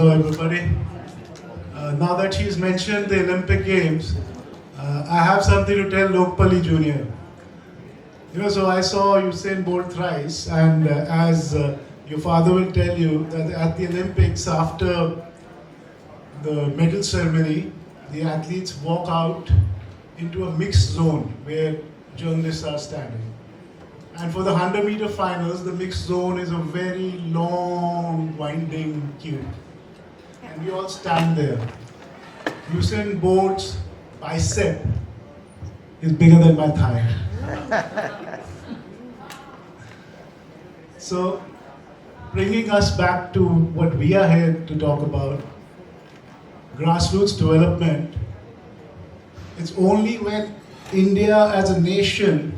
Hello, everybody. Now that she's mentioned the Olympic Games, I have something to tell Lokpali Junior. So I saw Usain Bolt thrice, and as your father will tell you, that at the Olympics, after the medal ceremony, the athletes walk out into a mixed zone where journalists are standing. And for the 100-meter finals, the mixed zone is a very long, winding queue. And we all stand there. Usain Bolt's bicep is bigger than my thigh. So, bringing us back to what we are here to talk about, grassroots development, it's only when India as a nation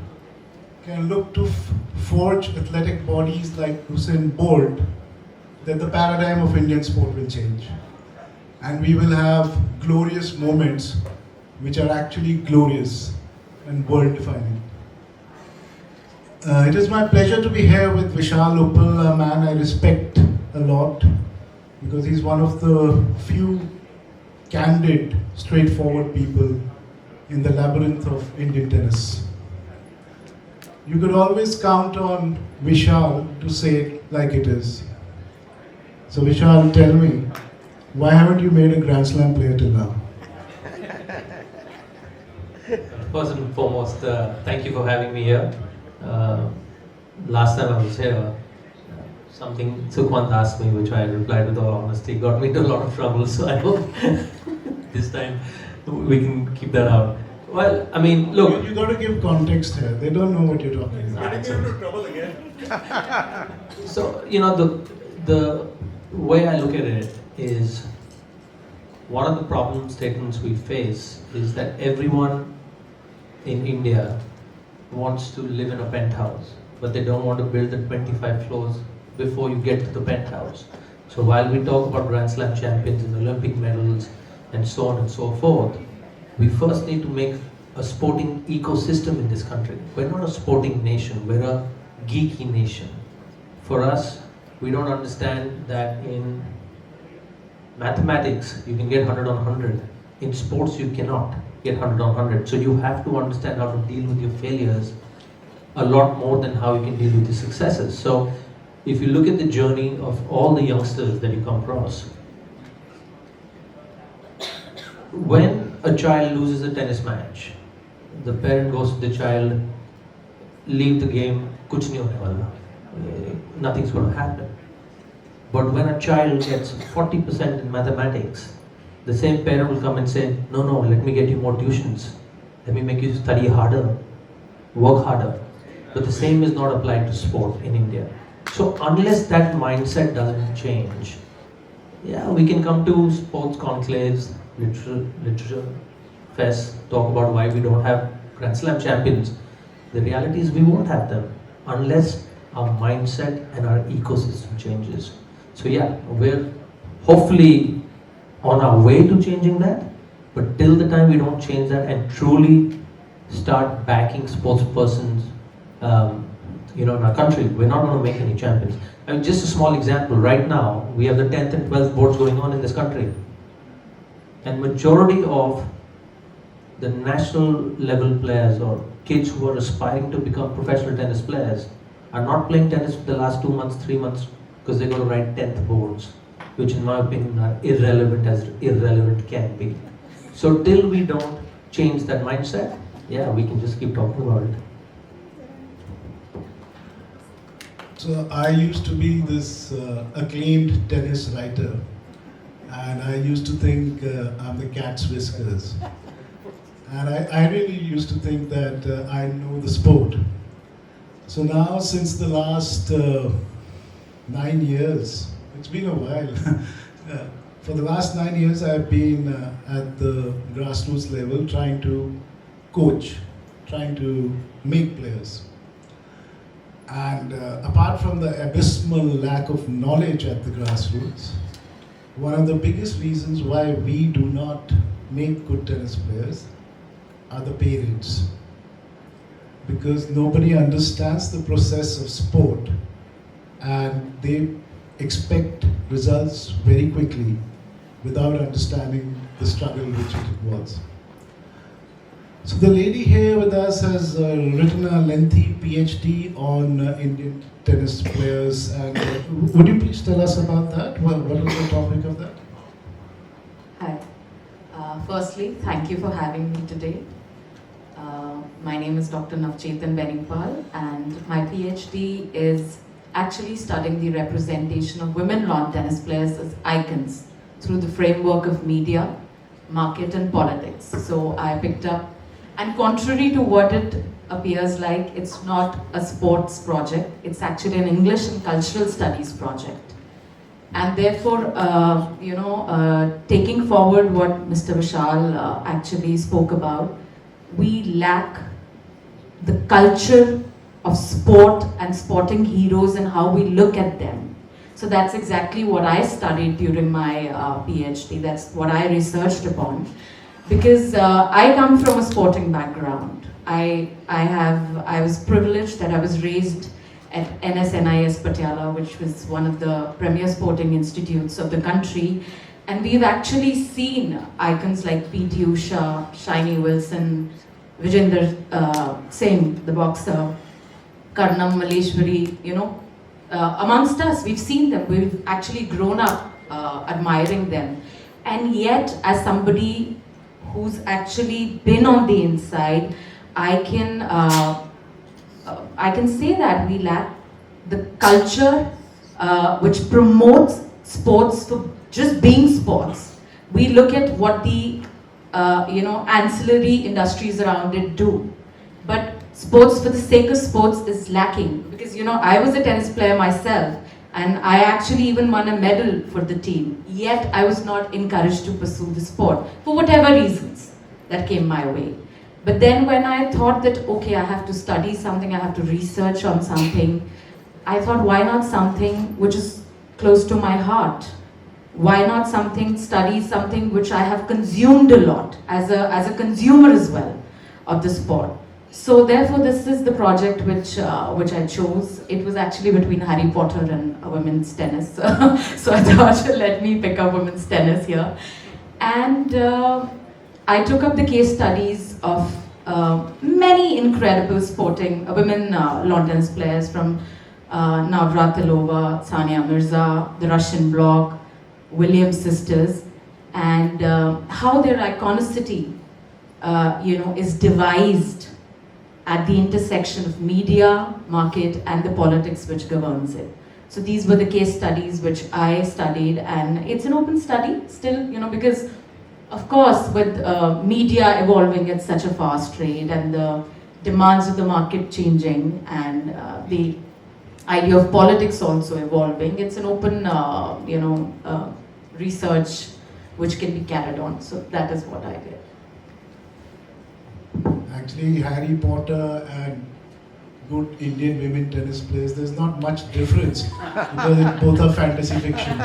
can look to forge athletic bodies like Usain Bolt that the paradigm of Indian sport will change. And we will have glorious moments which are actually glorious and world-defining. It is my pleasure to be here with Vishal Uppal, a man I respect a lot because he's one of the few candid, straightforward people in the labyrinth of Indian tennis. You could always count on Vishal to say it like it is. So Vishal, tell me, why haven't you made a Grand Slam player till now? First and foremost, thank you for having me here. Last time I was here, something Sukhwant asked me, which I replied with all honesty, got me into a lot of trouble. So I hope this time we can keep that out. Well, I mean, look. You got to give context here. They don't know what you're talking about. Getting into trouble again. So, the way I look at it is, one of the problem statements we face is that everyone in India wants to live in a penthouse, but they don't want to build the 25 floors before you get to the penthouse. So while we talk about Grand Slam champions and Olympic medals and so on and so forth, we first need to make a sporting ecosystem in this country. We're not a sporting nation, we're a geeky nation. For us, we don't understand that in mathematics, you can get 100 on 100. In sports, you cannot get 100 on 100. So you have to understand how to deal with your failures a lot more than how you can deal with your successes. So if you look at the journey of all the youngsters that you come across, when a child loses a tennis match, the parent goes to the child, leave the game, kuch nahi hone wala. Nothing's going to happen. But when a child gets 40% in mathematics, the same parent will come and say, no, let me get you more tuitions. Let me make you study harder, work harder. But the same is not applied to sport in India. So unless that mindset doesn't change, we can come to sports conclaves, literature fest, talk about why we don't have Grand Slam champions. The reality is we won't have them unless our mindset and our ecosystem changes. So we're hopefully on our way to changing that, but till the time we don't change that and truly start backing sports persons in our country, we're not going to make any champions. I mean, just a small example, right now we have the 10th and 12th boards going on in this country. And majority of the national level players or kids who are aspiring to become professional tennis players are not playing tennis for the last 2 months, 3 months because they're going to write 10th boards, which in my opinion are irrelevant as irrelevant can be. So till we don't change that mindset, we can just keep talking about it. So I used to be this acclaimed tennis writer, and I used to think I'm the cat's whiskers. And I really used to think that I know the sport. So now, since the last 9 years, it's been a while. For the last 9 years, I've been at the grassroots level trying to coach, trying to make players. And apart from the abysmal lack of knowledge at the grassroots, one of the biggest reasons why we do not make good tennis players are the parents. Because nobody understands the process of sport, and they expect results very quickly without understanding the struggle which it involves. So the lady here with us has written a lengthy PhD on Indian tennis players, and would you please tell us about that? What was the topic of that? Hi. Firstly, thank you for having me today. My name is Dr. Navchetan Beningpal, and my PhD is actually studying the representation of women lawn tennis players as icons through the framework of media, market and politics. So I picked up, and contrary to what it appears like, it's not a sports project, it's actually an English and cultural studies project. And therefore, taking forward what Mr. Vishal actually spoke about, we lack the culture of sport and sporting heroes and how we look at them. So that's exactly what I studied during my PhD. That's what I researched upon. Because I come from a sporting background. I was privileged that I was raised at NSNIS Patiala, which was one of the premier sporting institutes of the country. And we've actually seen icons like P.T. Usha, Shiny Wilson, Vijender Singh, the boxer, Karnam Maleshwari, amongst us, we've seen them. We've actually grown up admiring them. And yet, as somebody who's actually been on the inside, I can say that we lack the culture which promotes sports for just being sports. We look at what the ancillary industries around it do, but sports for the sake of sports is lacking. Because I was a tennis player myself, and I actually even won a medal for the team. Yet I was not encouraged to pursue the sport for whatever reasons that came my way. But then when I thought that, okay, I have to study something, I have to research on something, I thought, why not something which is close to my heart? Why not study something which I have consumed a lot as a consumer as well of the sport? So therefore, this is the project which I chose. It was actually between Harry Potter and women's tennis. So I thought, let me pick up women's tennis here. And I took up the case studies of many incredible sporting women lawn tennis players, from Navratilova, Sania Mirza, the Russian bloc, Williams sisters, and how their iconicity is devised at the intersection of media, market, and the politics which governs it. So these were the case studies which I studied, and it's an open study still, because of course with media evolving at such a fast rate and the demands of the market changing and the idea of politics also evolving, it's an open research which can be carried on. So that is what I did. Actually, Harry Potter and good Indian women tennis players, there's not much difference because both are fantasy fiction.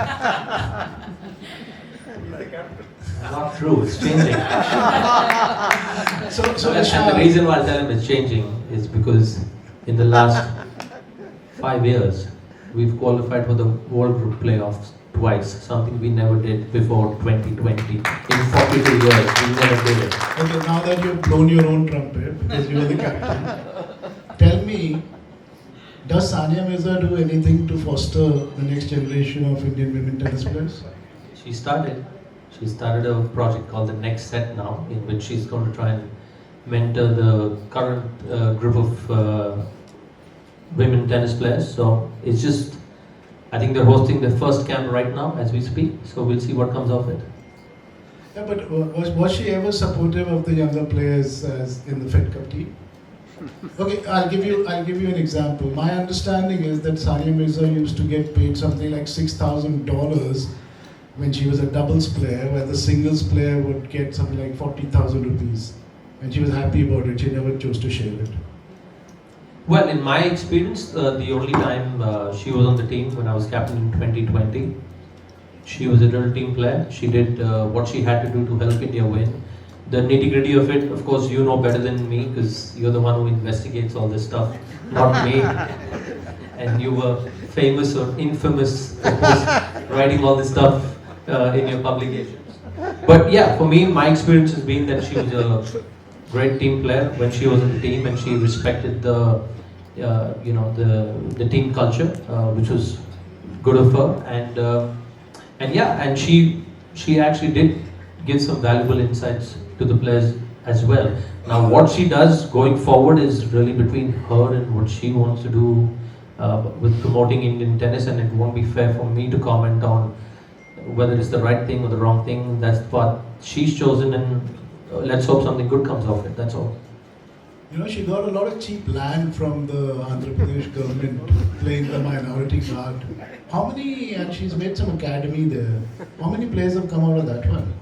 Not true, it's changing. And the reason why I tell him it's changing is because in the last 5 years, we've qualified for the World Group playoffs twice, something we never did before 2020. In 42 years, we never did it. Okay, now that you've blown your own trumpet, because you are the captain, tell me, does Sania Mirza do anything to foster the next generation of Indian women tennis players? She started a project called The Next Set now, in which she's going to try and mentor the current group of women tennis players. So it's just, I think they're hosting their first camp right now as we speak. So we'll see what comes of it. Yeah, but was she ever supportive of the younger players as in the Fed Cup team? Okay, I'll give you an example. My understanding is that Sania Mirza used to get paid something like $6,000 when she was a doubles player, where the singles player would get something like 40,000 rupees. And she was happy about it. She never chose to share it. Well, in my experience, the only time she was on the team when I was captain in 2020, she was a real team player. She did what she had to do to help India win. The nitty-gritty of it, of course, you know better than me because you're the one who investigates all this stuff, not me. And you were famous or infamous for writing all this stuff in your publications. But yeah, for me, my experience has been that she was a great team player when she was in the team, and she respected the team culture, which was good of her, and she actually did give some valuable insights to the players as well. Now, what she does going forward is really between her and what she wants to do with promoting Indian tennis, and it won't be fair for me to comment on whether it's the right thing or the wrong thing. That's what she's chosen, and let's hope something good comes of it. That's all. You know, she got a lot of cheap land from the Andhra Pradesh government playing the minority card. How many, and she's made some academy there. How many players have come out of that one?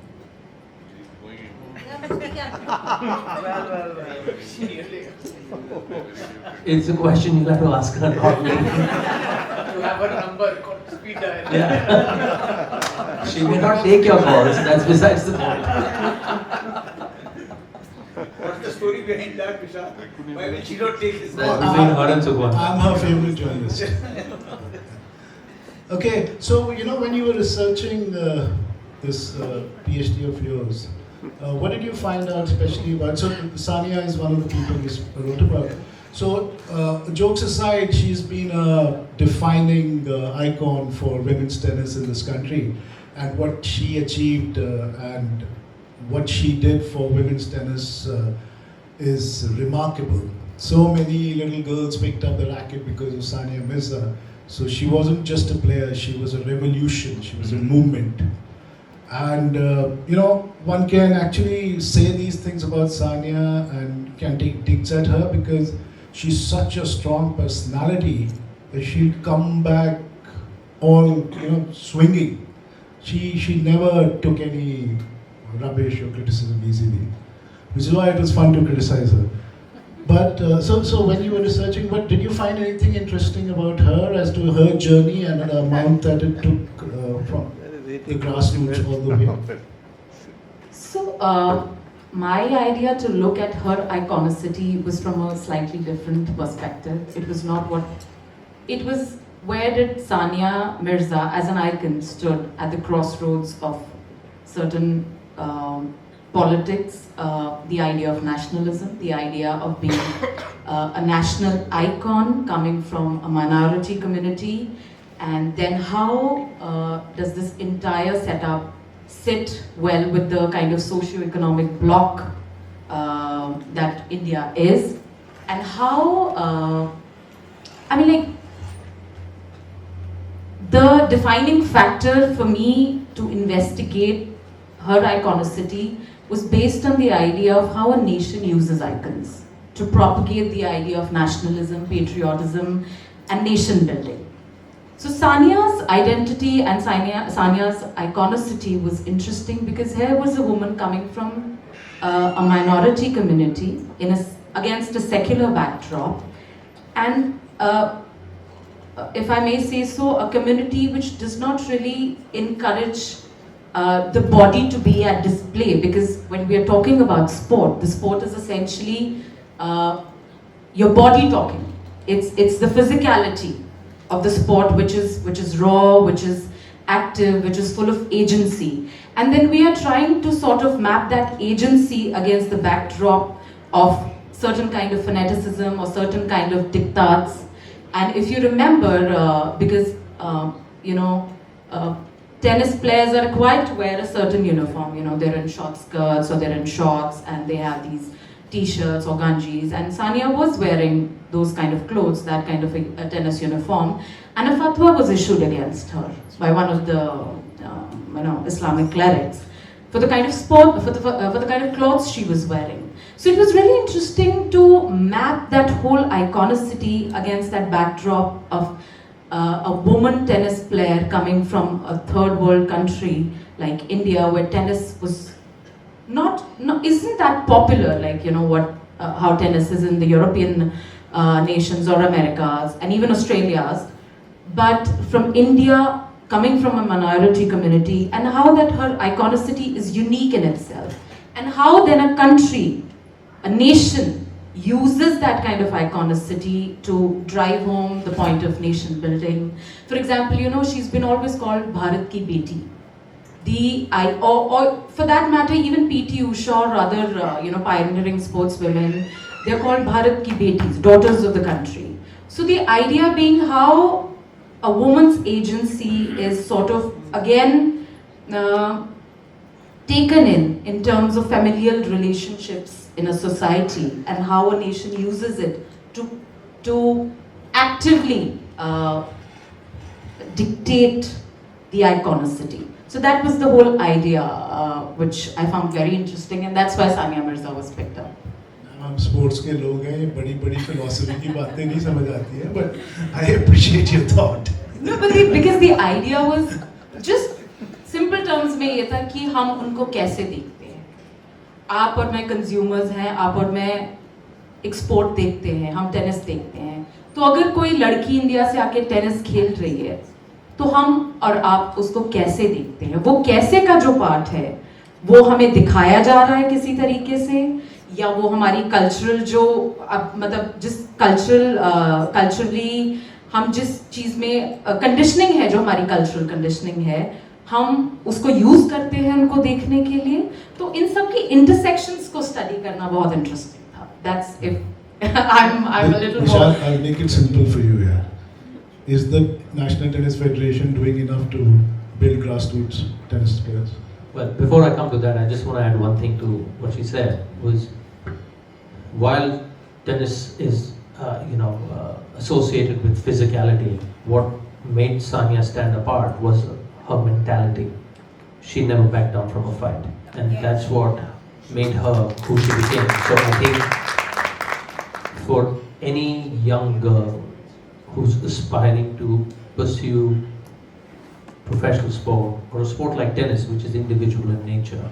It's a question you'll have to ask her, not me. You have a number called speed dial. Yeah. She may not take your calls, that's besides the point. What's the story behind that, Vishal? Why will she not take this That's call? between her and Sugwan. I'm her favorite journalist. Okay, so you know, when you were researching this PhD of yours, what did you find out especially about? So Sania is one of the people you wrote about. So jokes aside, she's been a defining icon for women's tennis in this country, and what she achieved and what she did for women's tennis is remarkable. So many little girls picked up the racket because of Sania Mirza. So she wasn't just a player, she was a revolution, she was a movement. And you know, one can actually say these things about Sania and can take digs at her because she's such a strong personality that she'll come back all, swinging. She never took any rubbish or criticism easily, which is why it was fun to criticize her. But so when you were researching, what did you find anything interesting about her as to her journey and the amount that it took from the grassroots all the way? So, my idea to look at her iconicity was from a slightly different perspective. It was not what, it was where did Sania Mirza as an icon stood at the crossroads of certain politics, the idea of nationalism, the idea of being a national icon coming from a minority community, and then how does this entire setup sit well with the kind of socio-economic bloc that India is, and how, the defining factor for me to investigate her iconicity was based on the idea of how a nation uses icons to propagate the idea of nationalism, patriotism, and nation building. So Sania's identity and Sania's iconicity was interesting because here was a woman coming from a minority community against a secular backdrop, and if I may say so, a community which does not really encourage the body to be at display, because when we are talking about sport, the sport is essentially your body talking. It's the physicality of the sport which is raw, which is active, which is full of agency. And then we are trying to sort of map that agency against the backdrop of certain kind of fanaticism or certain kind of diktats. And if you remember, because tennis players are required to wear a certain uniform, they're in short skirts or they're in shorts and they have these t-shirts or ganjis, and Sania was wearing those kind of clothes, that kind of a tennis uniform, and a fatwa was issued against her by one of the Islamic clerics for the kind of sport, for the kind of clothes she was wearing. So it was really interesting to map that whole iconicity against that backdrop of a woman tennis player coming from a third world country like India, where tennis was isn't that popular, like how tennis is in the European nations or Americas and even Australia's, but from India, coming from a minority community, and how that her iconicity is unique in itself, and how then a country, a nation, uses that kind of iconicity to drive home the point of nation building. For example, you know, she's been always called Bharat ki beti. Or for that matter, even PT Usha or other, you know, pioneering sportswomen, they're called Bharat ki betis, daughters of the country. So the idea being how a woman's agency is sort of, again, taken in terms of familial relationships in a society, and how a nation uses it to actively dictate the iconicity. So that was the whole idea, which I found very interesting, and that's why Sania Mirza was picked up. हम sports के लोग हैं, ये बड़ी बड़ी philosophy की बातें नहीं समझ आती हैं, but I appreciate your thought. No, but because the idea was just simple terms में ये था कि हम उनको कैसे देखते हैं. आप और मैं कंज्यूमर्स हैं, आप और मैं एक स्पोर्ट देखते हैं, हम टेनिस देखते हैं. तो अगर कोई लड़की इंडिया से आके टेनिस खेल रही है, तो हम और आप उसको कैसे देखते हैं. वो कैसे का जो पार्ट है, वो हमें दिखाया जा रहा है किसी तरीके से, या वो हमारी कल्चरल जो मतलब जिस कल्चरली हम जिस चीज़ में कंडीशनिंग है, जो हमारी कल्चरल कंडीशनिंग है, हम उसको यूज करते हैं उनको देखने के लिए. तो इन सब की इंटरसेक्शंस को स्टडी करना बहुत इंटरेस्टिंग था. That's if I'm a little more. Vishal, I'll make it simple for you here. Is the National Tennis Federation doing enough to build grassroots tennis players? Well, before I come to that, I just want to add one thing to what she said. Was while tennis is associated with physicality, what made Sania stand apart was her mentality. She never backed down from a fight, and that's what made her who she became. So I think for any young girl who's aspiring to pursue professional sport or a sport like tennis, which is individual in nature,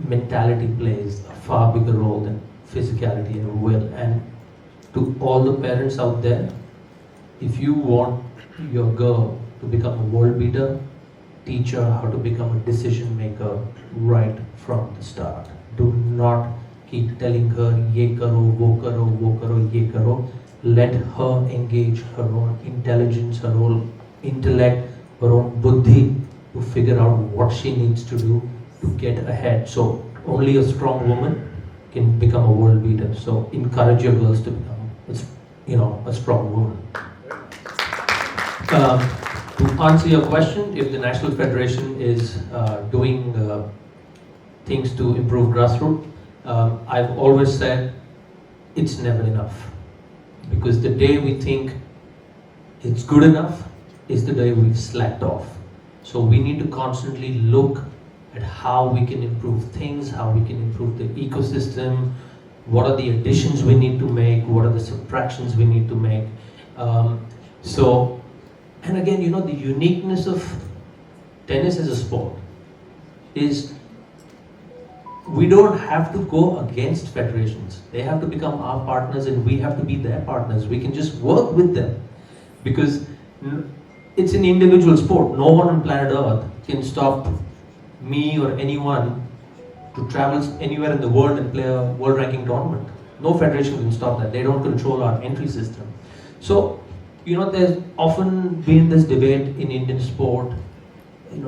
mentality plays a far bigger role than physicality ever will. And to all the parents out there, if you want your girl to become a world beater, teach her how to become a decision maker right from the start. Do not keep telling her ye karo, wo karo, wo karo, ye karo. Let her engage her own intelligence, her own intellect, her own buddhi to figure out what she needs to do to get ahead. So only a strong woman can become a world beater. So encourage your girls to become a strong woman. To answer your question, if the National Federation is doing things to improve grassroots, I've always said it's never enough. Because the day we think it's good enough is the day we've slacked off. So we need to constantly look at how we can improve things, how we can improve the ecosystem, what are the additions we need to make, what are the subtractions we need to make. And again, the uniqueness of tennis as a sport is we don't have to go against federations. They have to become our partners and we have to be their partners. We can just work with them because it's an individual sport. No one on planet Earth can stop me or anyone to travel anywhere in the world and play a world ranking tournament. No federation can stop that. They don't control our entry system. So, there's often been this debate in Indian sport,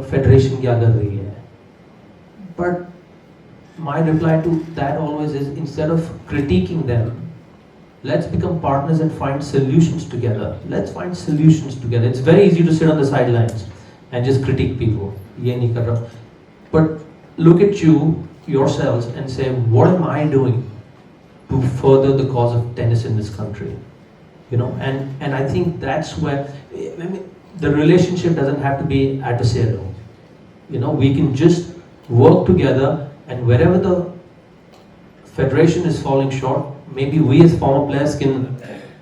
federation kya kar rahi hai. But my reply to that always is, instead of critiquing them, let's become partners and find solutions together. Let's find solutions together. It's very easy to sit on the sidelines and just critique people. Ye nahi kar raha. But look at yourselves and say, what am I doing to further the cause of tennis in this country? And I think that's where the relationship doesn't have to be adversarial. We can just work together, and wherever the federation is falling short, maybe we as former players can,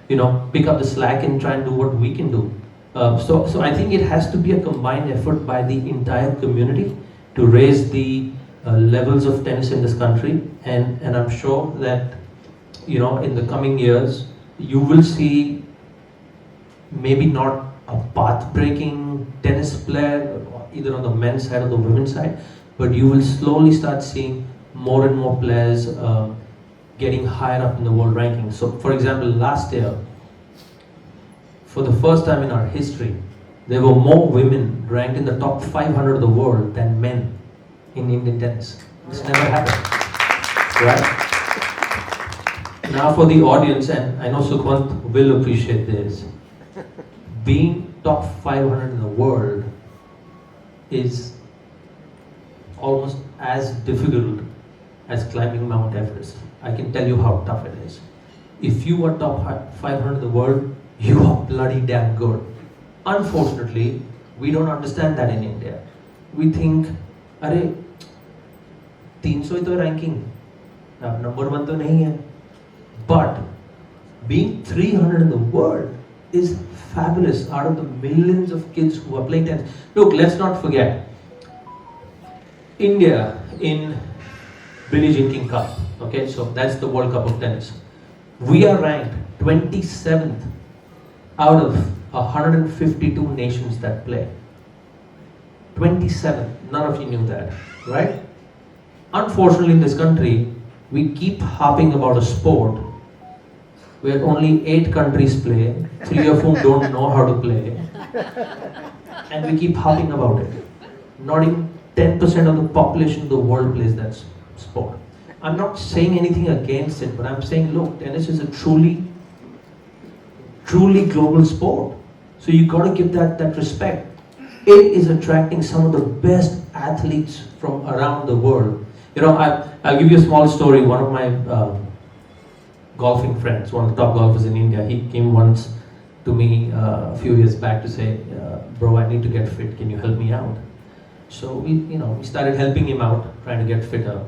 pick up the slack and try and do what we can do. So I think it has to be a combined effort by the entire community to raise the levels of tennis in this country, and I'm sure that in the coming years you will see maybe not a path-breaking tennis player either on the men's side or the women's side, but you will slowly start seeing more and more players getting higher up in the world ranking. So, for example, last year, for the first time in our history, there were more women ranked in the top 500 of the world than men in Indian tennis. This never happened, right? Now for the audience, and I know Sukhwant will appreciate this, being top 500 in the world is almost as difficult as climbing Mount Everest. I can tell you how tough it is. If you are top 500 in the world, you are bloody damn good. Unfortunately, we don't understand that in India. We think, अरे 300 ही तो ranking, number 1 तो नहीं है. But being 300 in the world is fabulous out of the millions of kids who are playing tennis. Look, let's not forget, India in Billie Jean King Cup, okay, so that's the World Cup of tennis. We are ranked 27th out of 152 nations that play. 27th, none of you knew that, right? Unfortunately in this country, we keep harping about a sport where only 8 countries play, 3 of whom don't know how to play, and we keep harping about it. Not even 10% of the population of the world plays that sport. I'm not saying anything against it, but I'm saying, look, tennis is a truly global sport. So you got to give that respect. It is attracting some of the best athletes from around the world. You know, I'll give you a small story. One of my golfing friends, one of the top golfers in India, he came once to me a few years back to say, bro, I need to get fit, can you help me out? So we started helping him out, trying to get fitter.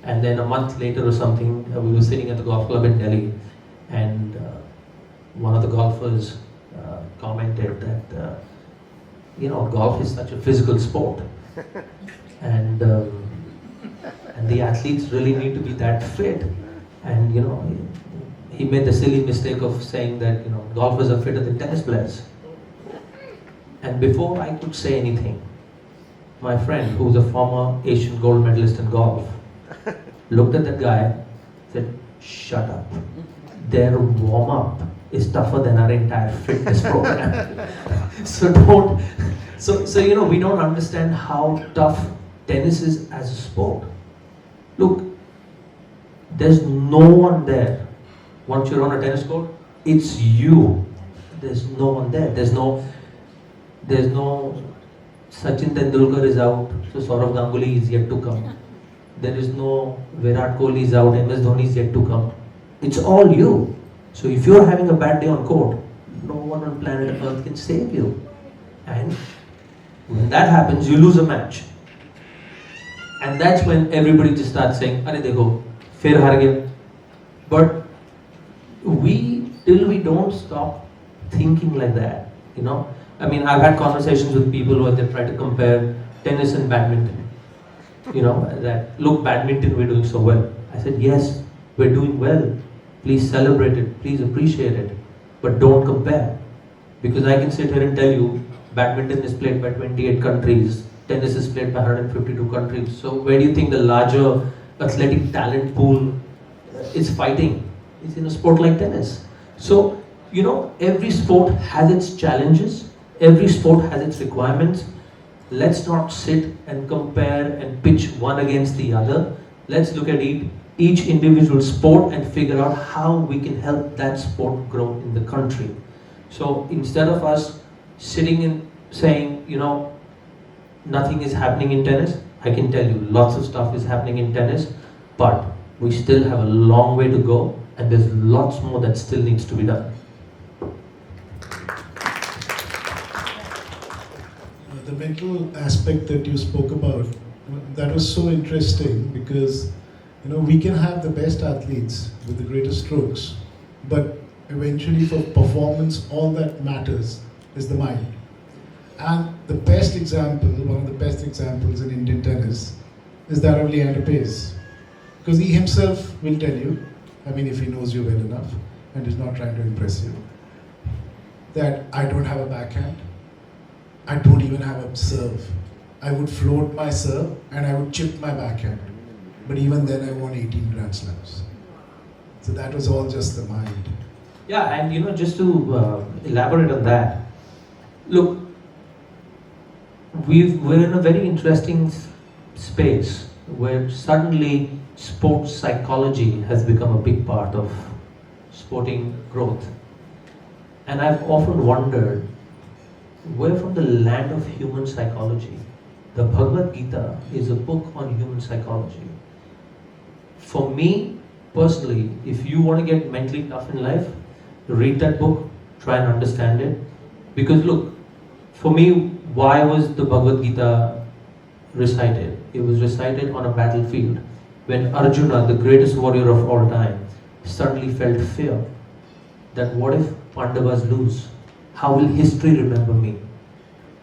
And then a month later or something, we were sitting at the golf club in Delhi, and one of the golfers commented that, golf is such a physical sport. And the athletes really need to be that fit. And he made the silly mistake of saying that golfers are fitter than tennis players. And before I could say anything, my friend, who's a former Asian gold medalist in golf, looked at that guy, said, "Shut up. Their warm-up is tougher than our entire fitness program." So we don't understand how tough tennis is as a sport. Look, there's no one there. Once you're on a tennis court, it's you. There's no one there. There's no Sachin Tendulkar is out, so Saurav Ganguly is yet to come. There is no Virat Kohli is out, MS Dhoni is yet to come. It's all you. So if you're having a bad day on court, no one on planet Earth can save you. And when that happens, you lose a match. And that's when everybody just starts saying, "Arey dekho, fir har gaya." But till we don't stop thinking like that, I mean, I've had conversations with people where they try to compare tennis and badminton. That, look, badminton, we're doing so well. I said, yes, we're doing well. Please celebrate it, please appreciate it, but don't compare. Because I can sit here and tell you, badminton is played by 28 countries, tennis is played by 152 countries. So where do you think the larger athletic talent pool is fighting? It's in a sport like tennis. So, every sport has its challenges, every sport has its requirements. Let's not sit and compare and pitch one against the other. Let's look at each individual sport and figure out how we can help that sport grow in the country. So instead of us sitting and saying, nothing is happening in tennis, I can tell you lots of stuff is happening in tennis, but we still have a long way to go, and there's lots more that still needs to be done. The mental aspect that you spoke about, that was so interesting because we can have the best athletes with the greatest strokes, but eventually for performance, all that matters is the mind. And the best example, one of the best examples in Indian tennis is that of Leander Paes. Because he himself will tell you, if he knows you well enough and is not trying to impress you, that I don't have a backhand, I don't even have a serve. I would float my serve and I would chip my backhand. But even then I won 18 Grand Slams. So that was all just the mind. Yeah, and just to elaborate on that, look, we're in a very interesting space where suddenly sports psychology has become a big part of sporting growth. And I've often wondered, we're from the land of human psychology. The Bhagavad Gita is a book on human psychology. For me, personally, if you want to get mentally tough in life, read that book, try and understand it. Because look, for me, why was the Bhagavad Gita recited? It was recited on a battlefield when Arjuna, the greatest warrior of all time, suddenly felt fear that what if Pandavas lose? How will history remember me?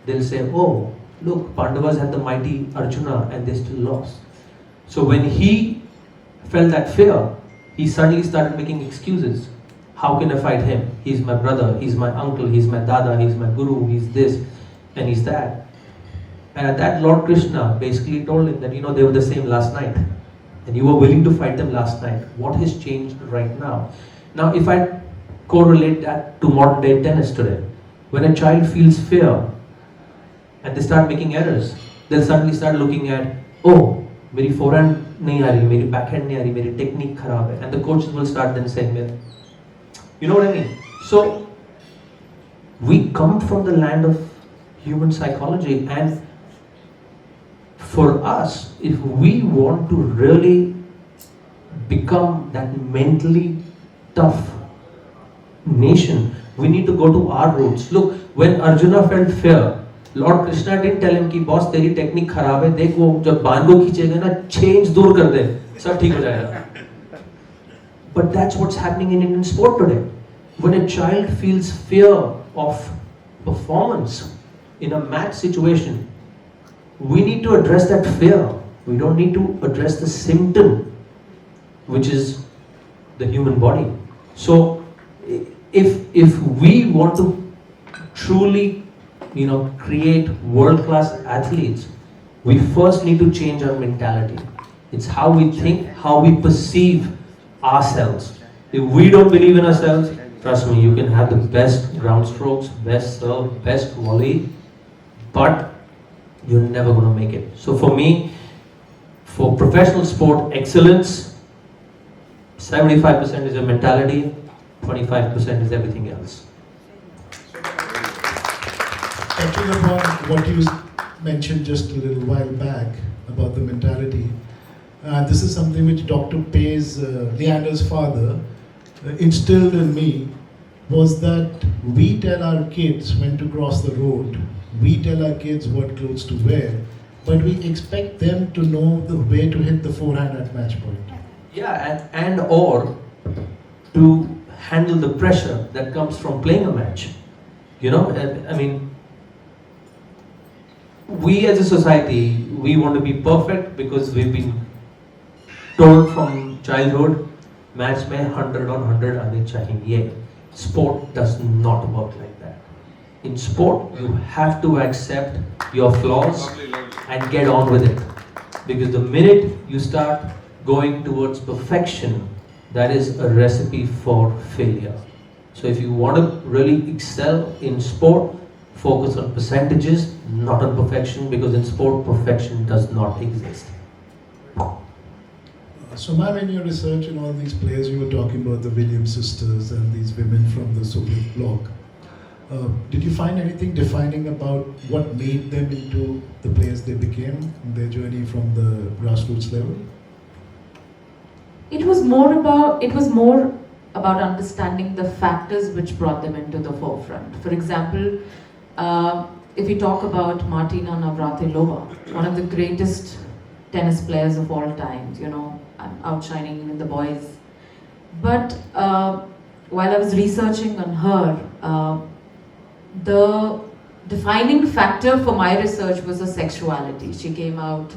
They'll say, oh, look, Pandavas had the mighty Arjuna and they still lost. So when he felt that fear, he suddenly started making excuses. How can I fight him? He's my brother, he's my uncle, he's my dada, he's my guru, he's this and he's that. And at that, Lord Krishna basically told him that, they were the same last night. And you were willing to fight them last night. What has changed right now? Now, if I correlate that to modern day tennis today, when a child feels fear and they start making errors, they'll suddenly start looking at, oh, मेरी forehand नहीं आ रही, मेरी backhand नहीं आ रही, मेरी technique खराब है. And the coaches will start then saying, you know what I mean? So, we come from the land of human psychology, and for us, if we want to really become that mentally tough nation, we need to go to our roots. Look, when Arjuna felt fear, Lord Krishna didn't tell him कि boss तेरी technique खराब है, देख वो जब बांध को खींचेगा ना, change दूर कर दे, सब ठीक हो जाएगा. But that's what's happening in Indian sport today. When a child feels fear of performance in a match situation, we need to address that fear. We don't need to address the symptom, which is the human body. So, if we want to truly, create world-class athletes, we first need to change our mentality. It's how we think, how we perceive ourselves. If we don't believe in ourselves, trust me, you can have the best ground strokes, best serve, best volley, but you're never going to make it. So for me, for professional sport excellence, 75% is your mentality, 25% is everything else. Touching upon what you mentioned just a little while back about the mentality, this is something which Dr. Pay's, Leander's father, instilled in me, was that we tell our kids when to cross the road, we tell our kids what clothes to wear, but we expect them to know the way to hit the forehand at match point. Yeah, and or to handle the pressure that comes from playing a match. I mean, we as a society, we want to be perfect because we've been told from childhood, match mein 100 on 100 aane chahiye. Sport does not work like that. In sport, you have to accept your flaws and get on with it. Because the minute you start going towards perfection, that is a recipe for failure. So if you want to really excel in sport, focus on percentages, not on perfection, because in sport, perfection does not exist. So ma'am, in your research and all these players, you were talking about the Williams sisters and these women from the Soviet bloc. Did you find anything defining about what made them into the players they became in their journey from the grassroots level? It was more about understanding the factors which brought them into the forefront. For example, if we talk about Martina Navratilova, one of the greatest tennis players of all time, outshining even the boys. But while I was researching on her, the defining factor for my research was her sexuality. She came out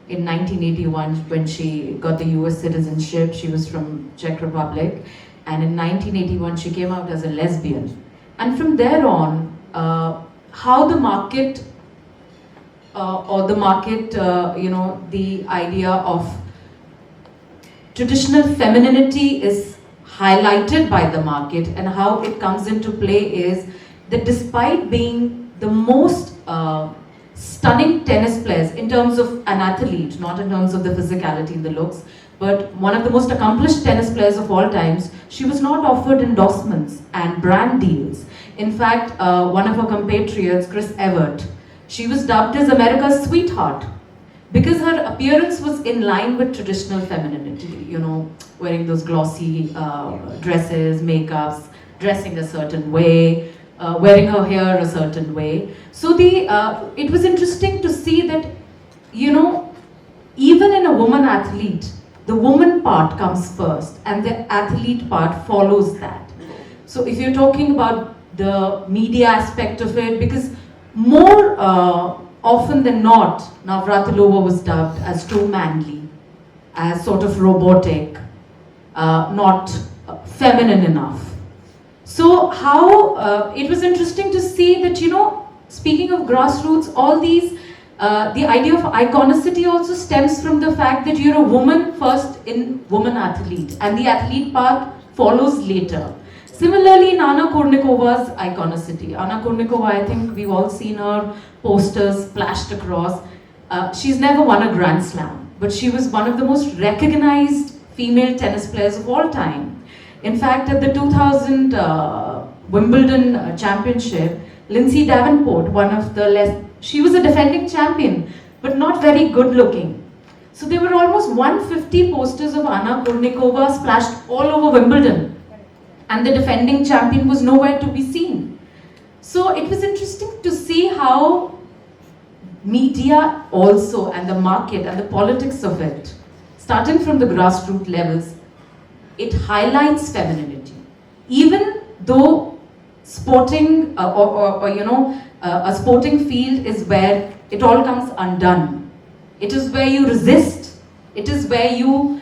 in 1981 when she got the US citizenship. She was from Czech Republic, and in 1981 she came out as a lesbian. And from there on, how the market the idea of traditional femininity is highlighted by the market, and how it comes into play is that despite being the most stunning tennis players in terms of an athlete, not in terms of the physicality and the looks, but one of the most accomplished tennis players of all times, she was not offered endorsements and brand deals. In fact, one of her compatriots, Chris Evert, she was dubbed as America's sweetheart because her appearance was in line with traditional femininity, you know, wearing those glossy dresses, makeups, dressing a certain way, wearing her hair a certain way. So it was interesting to see that, you know, even in a woman athlete, the woman part comes first and the athlete part follows that. So if you're talking about the media aspect of it, because more often than not, Navratilova was dubbed as too manly, as sort of robotic, not feminine enough. So how it was interesting to see that, you know, speaking of grassroots, all these, the idea of iconicity also stems from the fact that you're a woman first in woman athlete, and the athlete part follows later. Similarly, in Anna Kournikova's iconicity. Anna Kournikova, I think we've all seen her posters splashed across. She's never won a Grand Slam, but she was one of the most recognized female tennis players of all time. In fact, at the 2000 Wimbledon Championship, Lindsay Davenport, she was a defending champion, but not very good looking. So there were almost 150 posters of Anna Kournikova splashed all over Wimbledon, and the defending champion was nowhere to be seen. So it was interesting to see how media also, and the market and the politics of it, starting from the grassroots levels, it highlights femininity. Even though sporting a sporting field is where it all comes undone. It is where you resist. It is where you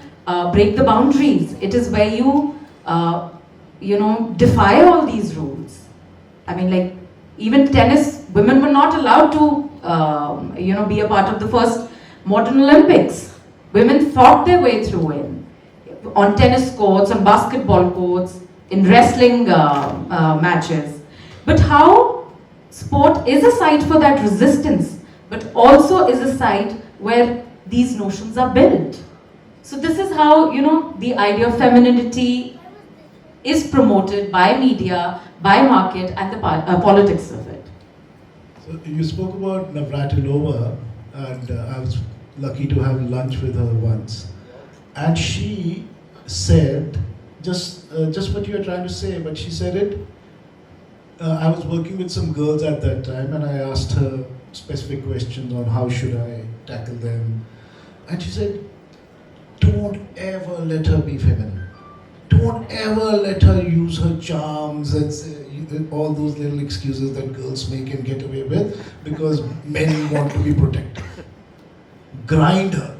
break the boundaries. It is where you defy all these rules. I mean, like, even tennis, women were not allowed to, be a part of the first modern Olympics. Women fought their way through in, on tennis courts, on basketball courts, in wrestling matches. But how sport is a site for that resistance, but also is a site where these notions are built. So this is how, the idea of femininity is promoted by media, by market, and the politics of it. So you spoke about Navratilova, and I was lucky to have lunch with her once. And she said, just what you were trying to say, but she said it. I was working with some girls at that time, and I asked her specific questions on how should I tackle them. And she said, don't ever let her be feminine. Don't ever let her use her charms and say, all those little excuses that girls make and get away with because men want to be protected. Grind her.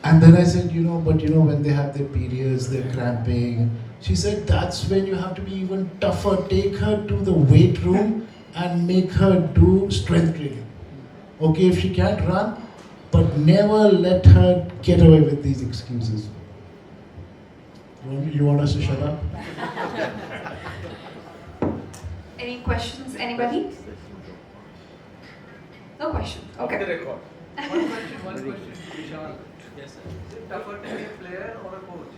And then I said, when they have their periods, they're cramping. She said, that's when you have to be even tougher. Take her to the weight room and make her do strength training. Okay, if she can't run, but never let her get away with these excuses. You want us to shut up? Any questions? Anybody? No questions. Okay. The Okay. record. One question. Vishal. Yes, sir. Is it tougher to be a player or a coach?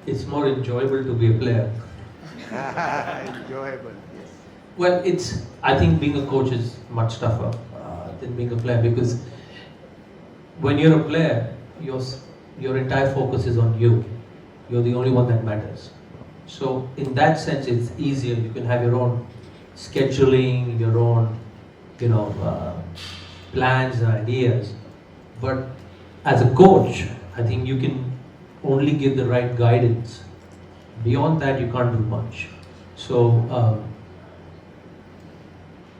It's more enjoyable to be a player. Enjoyable. Well, I think being a coach is much tougher than being a player, because when you're a player, your entire focus is on you. You're the only one that matters. So in that sense, it's easier. You can have your own scheduling, your own, plans and ideas. But as a coach, I think you can only give the right guidance. Beyond that, you can't do much. So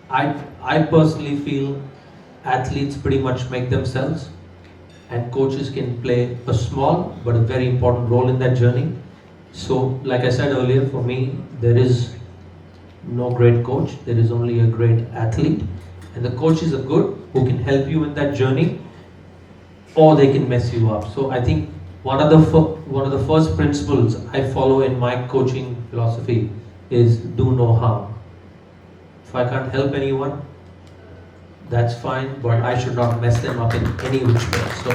I personally feel athletes pretty much make themselves, and coaches can play a small but a very important role in that journey. So, like I said earlier, for me, there is no great coach, there is only a great athlete. And the coaches are good, who can help you in that journey. or they can mess you up. So I think one of the first principles I follow in my coaching philosophy is do no harm. If I can't help anyone, that's fine, but I should not mess them up in any which way. So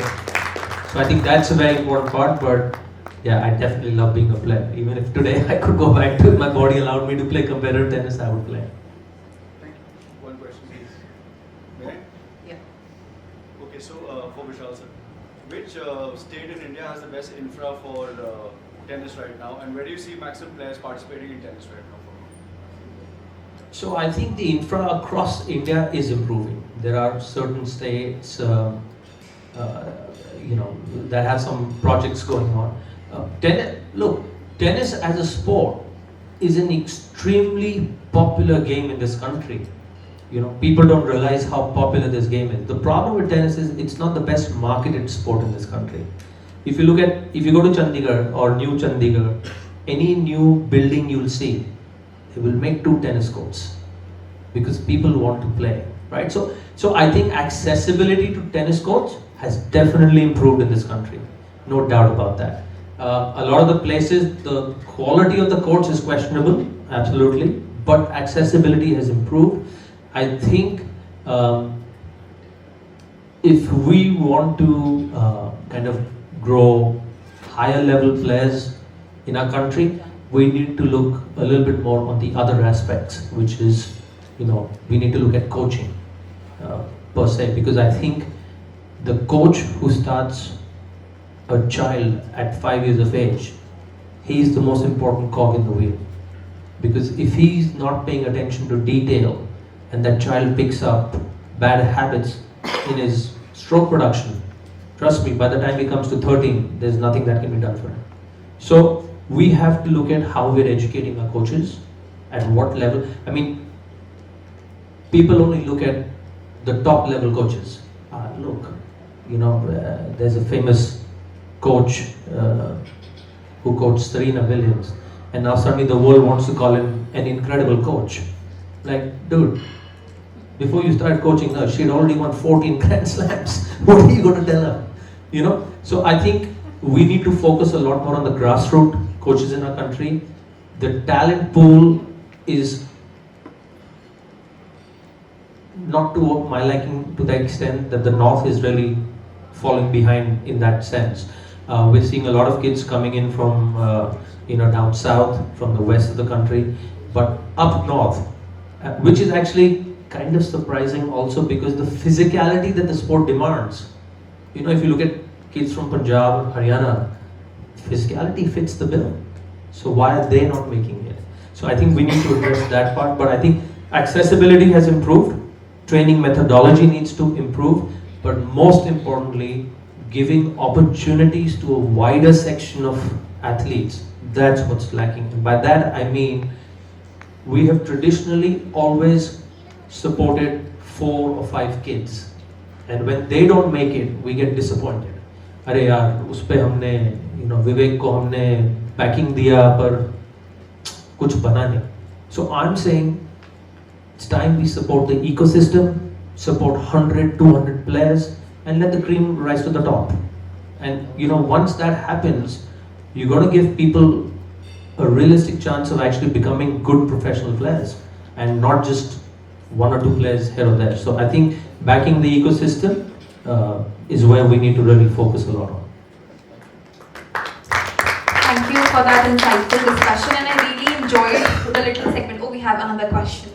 I think that's a very important part, but yeah, I definitely love being a player. Even if today I could go back to, my body allowed me to play competitive tennis, I would play. Thank you. One question, please. May I? Yeah. Okay, so for Vishal sir, which state in India has the best infra for tennis right now, and where do you see maximum players participating in tennis right now? So I think the infra across India is improving. There are certain states, that have some projects going on. Tennis as a sport is an extremely popular game in this country. People don't realize how popular this game is. The problem with tennis is it's not the best marketed sport in this country. If you go to Chandigarh or New Chandigarh, any new building you'll see, they will make 2 tennis courts because people want to play, right? So I think accessibility to tennis courts has definitely improved in this country, no doubt about that. A lot of the places, the quality of the courts is questionable, absolutely, but accessibility has improved. I think if we want to kind of grow higher level players in our country, we need to look a little bit more on the other aspects, which is, we need to look at coaching per se, because I think the coach who starts a child at 5 years of age, he is the most important cog in the wheel. Because if he's not paying attention to detail and that child picks up bad habits in his stroke production, trust me, by the time he comes to 13, there's nothing that can be done for him. So we have to look at how we're educating our coaches, at what level. I mean, people only look at the top level coaches. There's a famous coach who coached Serena Williams, and now suddenly the world wants to call him an incredible coach. Like, dude, before you started coaching her, she had already won 14 Grand Slams. What are you going to tell her? So I think we need to focus a lot more on the grassroots coaches in our country. The talent pool is not to my liking, to the extent that the North is really falling behind in that sense. We're seeing a lot of kids coming in from down south, from the west of the country, but up north, which is actually kind of surprising also, because the physicality that the sport demands. If you look at kids from Punjab, Haryana, physicality fits the bill. So why are they not making it? So I think we need to address that part, but I think accessibility has improved, training methodology needs to improve, but most importantly, giving opportunities to a wider section of athletes. That's what's lacking. And by that I mean, we have traditionally always supported 4 or 5 kids, and when they don't make it, we get disappointed. अरे यार, उस पे हमने विवेक को हमने packing दिया पर कुछ बना नहीं. So I'm saying it's time we support the ecosystem, support 100, 200 players, and let the cream rise to the top. And once that happens, you're going to give people a realistic chance of actually becoming good professional players, and not just 1 or 2 players here or there. So I think backing the ecosystem is where we need to really focus a lot on. Thank you for that insightful discussion, and I really enjoyed the little segment. Oh, we have another question.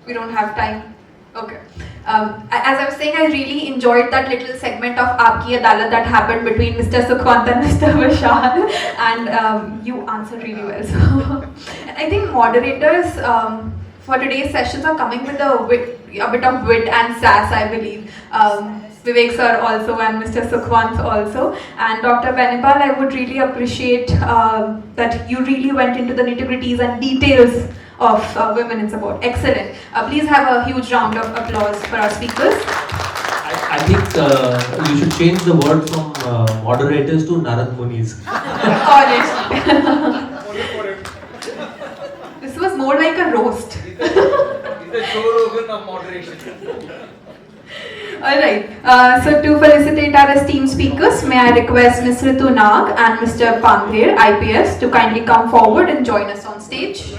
We don't have time. Okay. As I was saying, I really enjoyed that little segment of Aapki Adalat that happened between Mr. Sukhwant and Mr. Vishal, and you answered really well. So, I think moderators for today's sessions are coming with a bit of wit and sass, I believe. Vivek sir also and Mr. Sukhwant also. And Dr. Benipal, I would really appreciate that you really went into the nitty-gritties and details of women in sport. Excellent. Please have a huge round of applause for our speakers. I think you should change the word from moderators to Narad Munis. Honestly. This was more like a roast. It's the Joe Rogan of moderation. Alright, so to felicitate our esteemed speakers, may I request Ms. Ritu Nag and Mr. Pangir, IPS, to kindly come forward and join us on stage.